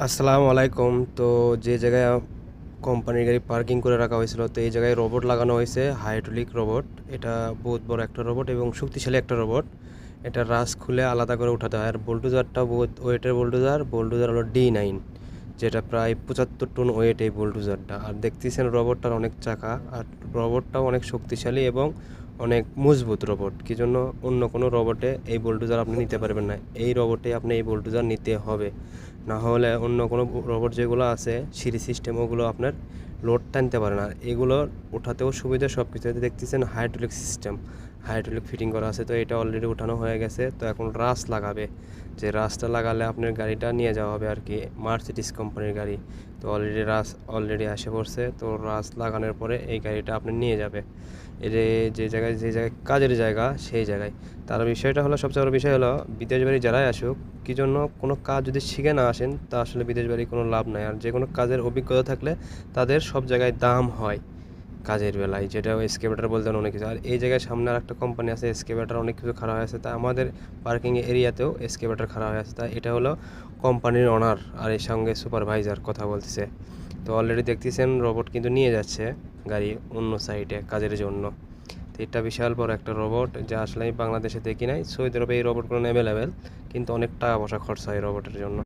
আসসালামু আলাইকুম। তো যে জায়গায় কোম্পানির গাড়ি পার্কিং করে রাখা হয়েছিল, তো এই জায়গায় রোবট লাগানো হয়েছে, হাইড্রোলিক রোবট। এটা বহুত বড় একটা রোবট এবং শক্তিশালী একটা রোবট। এটা রাস খুলে আলাদা করে উঠাতে হয়। আর বোল্ডুজারটা বহুত ওয়েটের বোল্ডুজার হলো D9, যেটা প্রায় 75 টন ওয়েট এই বোল্ডুজারটা। আর দেখতেছেন রোবটটার অনেক চাকা, আর রোবটটাও অনেক শক্তিশালী এবং অনেক মজবুত রোবট। কি জন্য অন্য কোনো রোবটে এই বোল্ডুজার আপনি নিতে পারবেন না, এই রোবটে আপনি এই বোল্ডুজার নিতে হবে। না হলে অন্য কোনো রোবট যেগুলো আছে সিঁড়ি সিস্টেম, ওগুলো আপনার লোড টানতে পারে না। এগুলো ওঠাতেও সুবিধা, সব কিছু দেখতেছেন হাইড্রোলিক সিস্টেম, হাইড্রোলিক ফিটিং করা আছে। তো এটা অলরেডি উঠানো হয়ে গেছে। তো এখন রাস লাগাবে, যে রাসটা লাগালে আপনার গাড়িটা নিয়ে যাওয়া হবে আর কি, মার্সিডিস কোম্পানির গাড়ি। তো অলরেডি আসে পড়ছে। তো রাস লাগানোর পরে এই গাড়িটা আপনি নিয়ে যাবে এই যে জায়গায় কাজের জায়গা, সেই জায়গায়। তার বিষয়টা হলো, সবচেয়ে বড় বিষয় হলো, বিদেশ বাড়ি যারাই আসুক, কি জন্য কোনো কাজ যদি শিখে না আসেন, তা আসলে বিদেশ বাড়ি কোনো লাভ নাই। আর যে কোনো কাজের অভিজ্ঞতা থাকলে তাদের সব জায়গায় দাম হয় কাজের বেলায়, যেটা এসকেভেটার বলতেন অনেক কিছু। আর এই জায়গায় সামনে আর একটা কোম্পানি আছে, এসকেভেটার অনেক কিছু খারাপ হয়ে আছে। তা আমাদের পার্কিং এরিয়াতেও এসকেভেটার খারাপ হয়ে আছে। তা এটা হলো কোম্পানির ওনার আর এর সঙ্গে সুপারভাইজার কথা বলতেছে। তো অলরেডি দেখতেছেন রোবট কিন্তু নিয়ে যাচ্ছে গাড়ি অন্য সাইডে কাজের জন্য। তো এটা বিশাল বড় একটা রোবট, যা আসলে আমি বাংলাদেশে দেখি নাই। সৌদি আরবে এই রোবটগুলো অ্যাভেলেবেল, কিন্তু অনেক টাকা পয়সা খরচা হয় রোবটের জন্য।